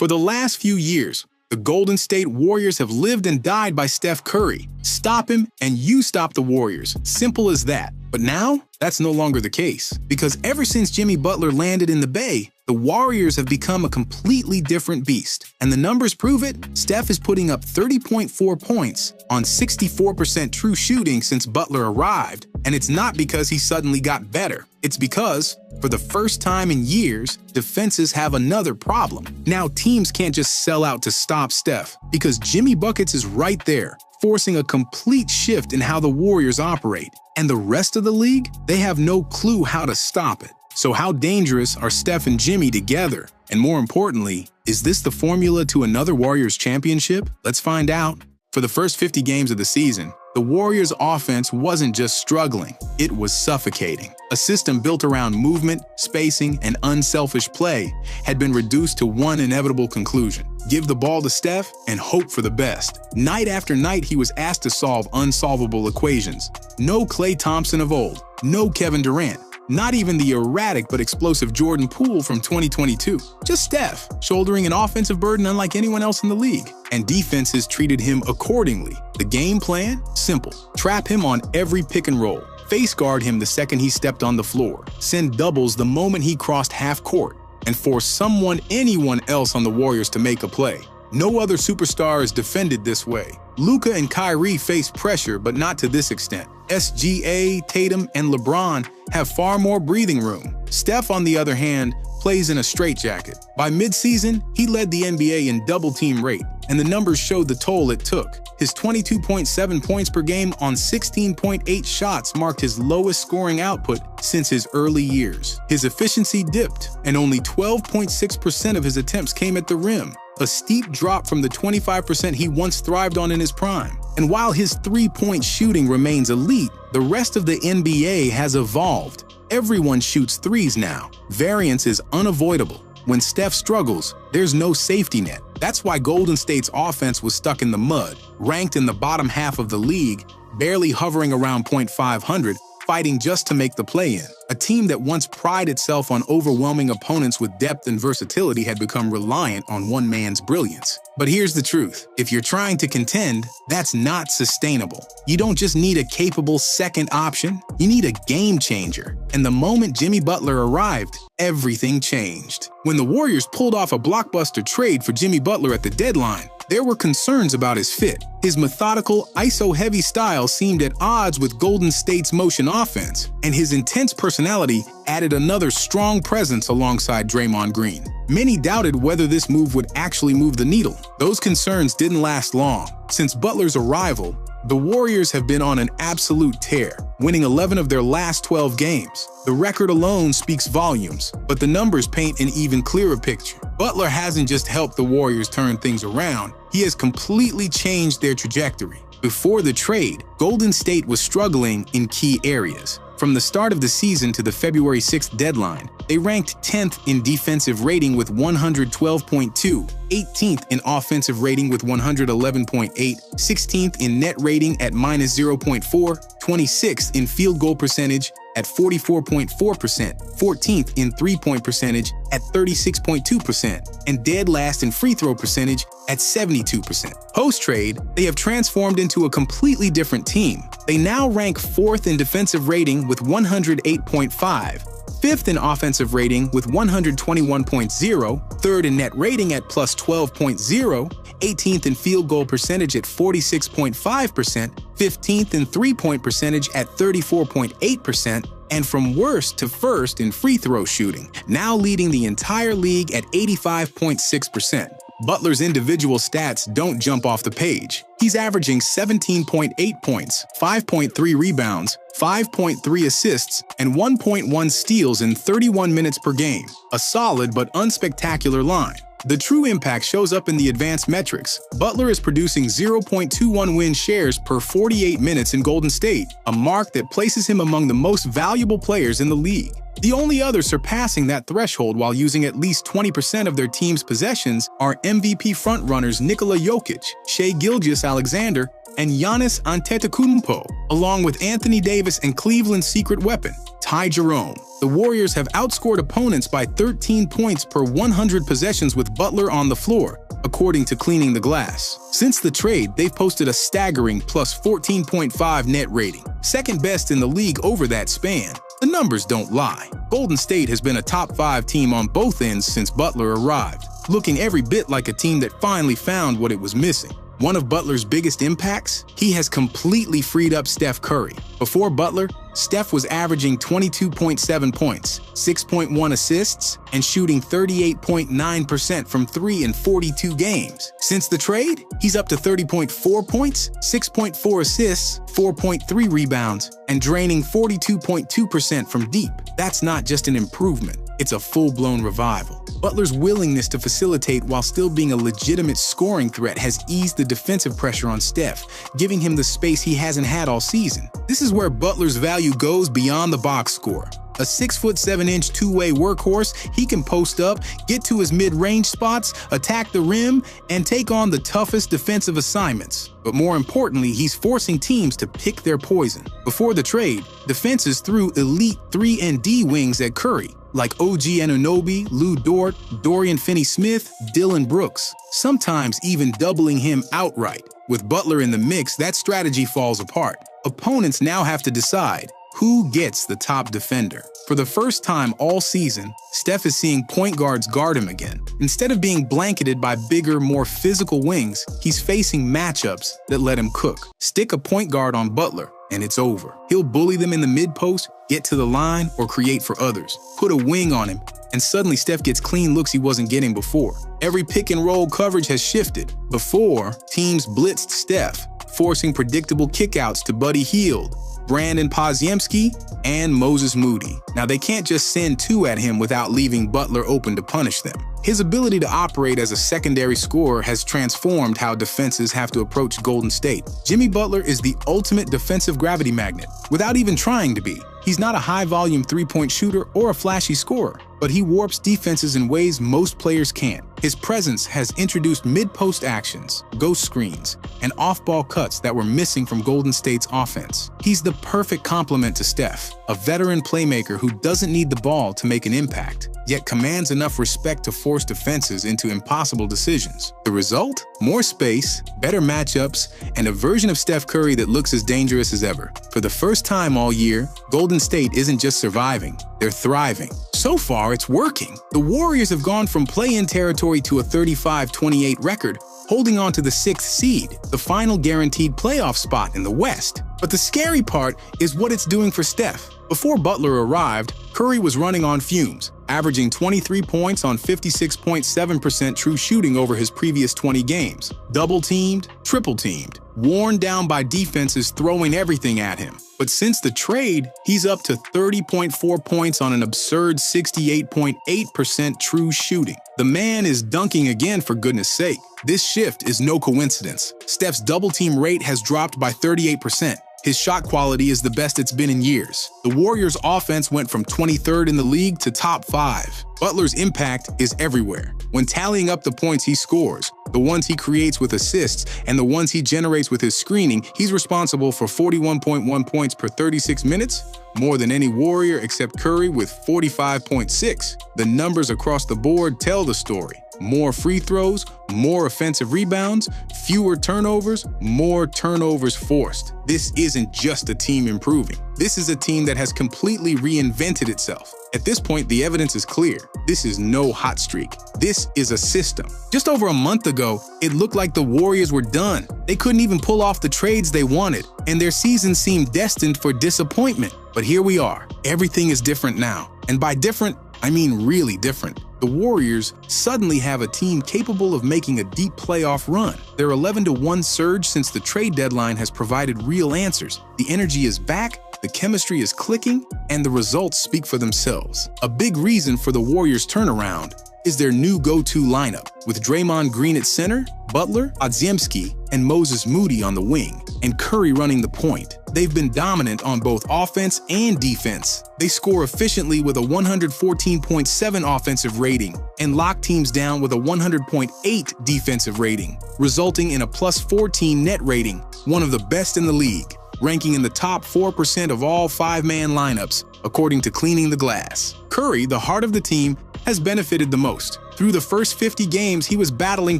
For the last few years, the Golden State Warriors have lived and died by Steph Curry. Stop him and you stop the Warriors. Simple as that. But now, that's no longer the case. Because ever since Jimmy Butler landed in the Bay, the Warriors have become a completely different beast. And the numbers prove it. Steph is putting up 30.4 points on 64% true shooting since Butler arrived. And it's not because he suddenly got better. It's because, for the first time in years, defenses have another problem. Now teams can't just sell out to stop Steph, because Jimmy Buckets is right there, forcing a complete shift in how the Warriors operate. And the rest of the league, they have no clue how to stop it. So how dangerous are Steph and Jimmy together? And more importantly, is this the formula to another Warriors championship? Let's find out. For the first 50 games of the season, the Warriors' offense wasn't just struggling, it was suffocating. A system built around movement, spacing, and unselfish play had been reduced to one inevitable conclusion: give the ball to Steph and hope for the best. Night after night, he was asked to solve unsolvable equations. No Klay Thompson of old, no Kevin Durant, not even the erratic but explosive Jordan Poole from 2022. Just Steph, shouldering an offensive burden unlike anyone else in the league. And defenses treated him accordingly. The game plan? Simple. Trap him on every pick and roll. Face guard him the second he stepped on the floor. Send doubles the moment he crossed half court. And force anyone else on the Warriors to make a play. No other superstar is defended this way. Luka and Kyrie face pressure, but not to this extent. SGA, Tatum, and LeBron have far more breathing room. Steph, on the other hand, plays in a straitjacket. By midseason, he led the NBA in double-team rate, and the numbers showed the toll it took. His 22.7 points per game on 16.8 shots marked his lowest scoring output since his early years. His efficiency dipped, and only 12.6% of his attempts came at the rim, a steep drop from the 25% he once thrived on in his prime. And while his three-point shooting remains elite, the rest of the NBA has evolved. Everyone shoots threes now. Variance is unavoidable. When Steph struggles, there's no safety net. That's why Golden State's offense was stuck in the mud, ranked in the bottom half of the league, barely hovering around .500, fighting just to make the play-in. A team that once prided itself on overwhelming opponents with depth and versatility had become reliant on one man's brilliance. But here's the truth. If you're trying to contend, that's not sustainable. You don't just need a capable second option, you need a game changer. And the moment Jimmy Butler arrived, everything changed. When the Warriors pulled off a blockbuster trade for Jimmy Butler at the deadline, there were concerns about his fit. His methodical, ISO-heavy style seemed at odds with Golden State's motion offense, and his intense personality added another strong presence alongside Draymond Green. Many doubted whether this move would actually move the needle. Those concerns didn't last long. Since Butler's arrival, the Warriors have been on an absolute tear, winning 11 of their last 12 games. The record alone speaks volumes, but the numbers paint an even clearer picture. Butler hasn't just helped the Warriors turn things around, he has completely changed their trajectory. Before the trade, Golden State was struggling in key areas. From the start of the season to the February 6th deadline, they ranked 10th in defensive rating with 112.2, 18th in offensive rating with 111.8, 16th in net rating at -0.4, 26th in field goal percentage at 44.4%, 14th in three-point percentage at 36.2%, and dead last in free throw percentage at 72%. Post-trade, they have transformed into a completely different team. They now rank 4th in defensive rating with 108.5, 5th in offensive rating with 121.0, 3rd in net rating at +12.0, 18th in field goal percentage at 46.5%, 15th in three-point percentage at 34.8%, and from worst to first in free throw shooting, now leading the entire league at 85.6%. Butler's individual stats don't jump off the page. He's averaging 17.8 points, 5.3 rebounds, 5.3 assists, and 1.1 steals in 31 minutes per game. A solid but unspectacular line. The true impact shows up in the advanced metrics. Butler is producing 0.21 win shares per 48 minutes in Golden State, a mark that places him among the most valuable players in the league. The only others surpassing that threshold while using at least 20% of their team's possessions are MVP frontrunners Nikola Jokic, Shai Gilgeous-Alexander, and Giannis Antetokounmpo, along with Anthony Davis and Cleveland's secret weapon, Ty Jerome. The Warriors have outscored opponents by 13 points per 100 possessions with Butler on the floor, according to Cleaning the Glass. Since the trade, they've posted a staggering plus 14.5 net rating, second best in the league over that span. The numbers don't lie. Golden State has been a top 5 team on both ends since Butler arrived, looking every bit like a team that finally found what it was missing. One of Butler's biggest impacts? He has completely freed up Steph Curry. Before Butler, Steph was averaging 22.7 points, 6.1 assists, and shooting 38.9% from 3 in 42 games. Since the trade, he's up to 30.4 points, 6.4 assists, 4.3 rebounds, and draining 42.2% from deep. That's not just an improvement. It's a full-blown revival. Butler's willingness to facilitate while still being a legitimate scoring threat has eased the defensive pressure on Steph, giving him the space he hasn't had all season. This is where Butler's value goes beyond the box score. A 6'7" two-way workhorse, he can post up, get to his mid-range spots, attack the rim, and take on the toughest defensive assignments. But more importantly, he's forcing teams to pick their poison. Before the trade, defenses threw elite 3 and D wings at Curry, like OG Anunoby, Lou Dort, Dorian Finney-Smith, Dylan Brooks, sometimes even doubling him outright. With Butler in the mix, that strategy falls apart. Opponents now have to decide who gets the top defender. For the first time all season, Steph is seeing point guards guard him again. Instead of being blanketed by bigger, more physical wings, he's facing matchups that let him cook. Stick a point guard on Butler, and it's over. He'll bully them in the mid-post, get to the line, or create for others. Put a wing on him, and suddenly Steph gets clean looks he wasn't getting before. Every pick-and-roll coverage has shifted. Before, teams blitzed Steph, forcing predictable kickouts to Buddy Hield, Brandon Podziemski, and Moses Moody. Now, they can't just send 2 at him without leaving Butler open to punish them. His ability to operate as a secondary scorer has transformed how defenses have to approach Golden State. Jimmy Butler is the ultimate defensive gravity magnet, without even trying to be. He's not a high-volume three-point shooter or a flashy scorer, but he warps defenses in ways most players can't. His presence has introduced mid-post actions, ghost screens, and off-ball cuts that were missing from Golden State's offense. He's the perfect complement to Steph, a veteran playmaker who doesn't need the ball to make an impact, yet commands enough respect to force defenses into impossible decisions. The result? More space, better matchups, and a version of Steph Curry that looks as dangerous as ever. For the first time all year, Golden State isn't just surviving, they're thriving. So far, it's working. The Warriors have gone from play-in territory to a 35-28 record, holding on to the 6th seed, the final guaranteed playoff spot in the West. But the scary part is what it's doing for Steph. Before Butler arrived, Curry was running on fumes, averaging 23 points on 56.7% true shooting over his previous 20 games. Double-teamed, triple-teamed, worn down by defenses throwing everything at him. But since the trade, he's up to 30.4 points on an absurd 68.8% true shooting. The man is dunking again, for goodness sake. This shift is no coincidence. Steph's double-team rate has dropped by 38%. His shot quality is the best it's been in years. The Warriors' offense went from 23rd in the league to top 5. Butler's impact is everywhere. When tallying up the points he scores, the ones he creates with assists, and the ones he generates with his screening, he's responsible for 41.1 points per 36 minutes, more than any Warrior except Curry with 45.6. The numbers across the board tell the story. More free throws, more offensive rebounds, fewer turnovers, more turnovers forced. This isn't just a team improving. This is a team that has completely reinvented itself. At this point, the evidence is clear. This is no hot streak. This is a system. Just over a month ago, it looked like the Warriors were done. They couldn't even pull off the trades they wanted, and their season seemed destined for disappointment. But here we are. Everything is different now. And by different, I mean really different. The Warriors suddenly have a team capable of making a deep playoff run. Their 11-1 surge since the trade deadline has provided real answers. The energy is back, the chemistry is clicking, and the results speak for themselves. A big reason for the Warriors' turnaround is their new go-to lineup. With Draymond Green at center, Butler, Podziemski, and Moses Moody on the wing, and Curry running the point. They've been dominant on both offense and defense. They score efficiently with a 114.7 offensive rating and lock teams down with a 100.8 defensive rating, resulting in a plus 14 net rating, one of the best in the league, ranking in the top 4% of all five-man lineups, according to Cleaning the Glass. Curry, the heart of the team, has benefited the most. Through the first 50 games, he was battling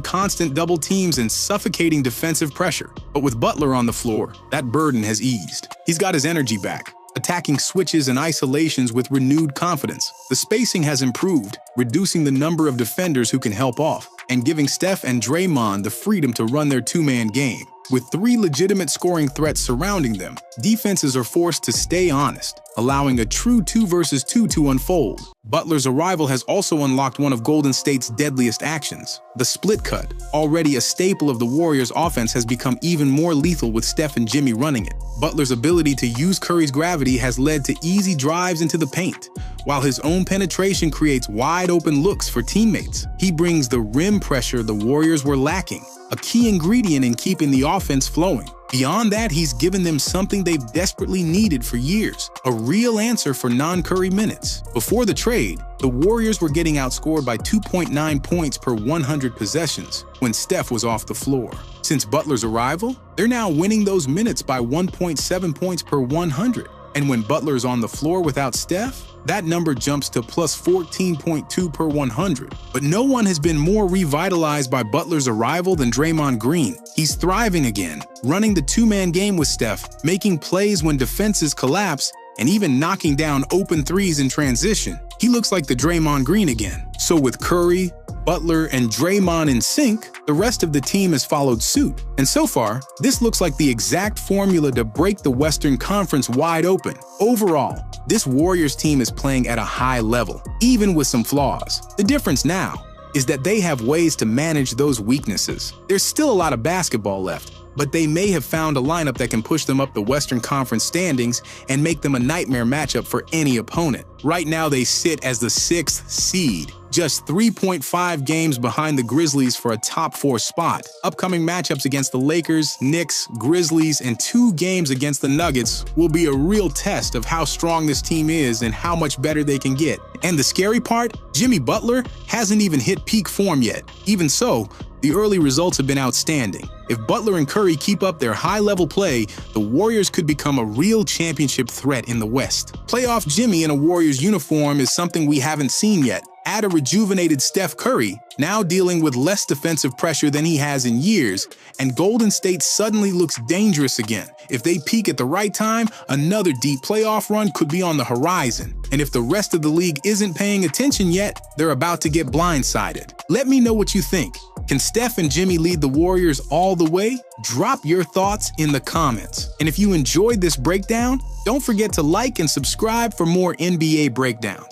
constant double teams and suffocating defensive pressure. But with Butler on the floor, that burden has eased. He's got his energy back, attacking switches and isolations with renewed confidence. The spacing has improved, reducing the number of defenders who can help off, and giving Steph and Draymond the freedom to run their two-man game. With three legitimate scoring threats surrounding them, defenses are forced to stay honest, allowing a true 2 versus 2 to unfold. Butler's arrival has also unlocked one of Golden State's deadliest actions. The split cut, already a staple of the Warriors' offense, has become even more lethal with Steph and Jimmy running it. Butler's ability to use Curry's gravity has led to easy drives into the paint, while his own penetration creates wide-open looks for teammates. He brings the rim pressure the Warriors were lacking, a key ingredient in keeping the offense flowing. Beyond that, he's given them something they've desperately needed for years, a real answer for non-Curry minutes. Before the trade, the Warriors were getting outscored by 2.9 points per 100 possessions when Steph was off the floor. Since Butler's arrival, they're now winning those minutes by 1.7 points per 100. And when Butler's on the floor without Steph, that number jumps to plus 14.2 per 100. But no one has been more revitalized by Butler's arrival than Draymond Green. He's thriving again, running the two-man game with Steph, making plays when defenses collapse, and even knocking down open threes in transition. He looks like the Draymond Green again. So with Curry, Butler, and Draymond in sync, the rest of the team has followed suit. And so far, this looks like the exact formula to break the Western Conference wide open. Overall, this Warriors team is playing at a high level, even with some flaws. The difference now is that they have ways to manage those weaknesses. There's still a lot of basketball left, but they may have found a lineup that can push them up the Western Conference standings and make them a nightmare matchup for any opponent. Right now, they sit as the 6th seed, just 3.5 games behind the Grizzlies for a top 4 spot. Upcoming matchups against the Lakers, Knicks, Grizzlies, and 2 games against the Nuggets will be a real test of how strong this team is and how much better they can get. And the scary part, Jimmy Butler hasn't even hit peak form yet. Even so, the early results have been outstanding. If Butler and Curry keep up their high-level play, the Warriors could become a real championship threat in the West. Playoff Jimmy in a Warriors uniform is something we haven't seen yet. Add a rejuvenated Steph Curry, now dealing with less defensive pressure than he has in years, and Golden State suddenly looks dangerous again. If they peak at the right time, another deep playoff run could be on the horizon. And if the rest of the league isn't paying attention yet, they're about to get blindsided. Let me know what you think. Can Steph and Jimmy lead the Warriors all the way? Drop your thoughts in the comments. And if you enjoyed this breakdown, don't forget to like and subscribe for more NBA breakdowns.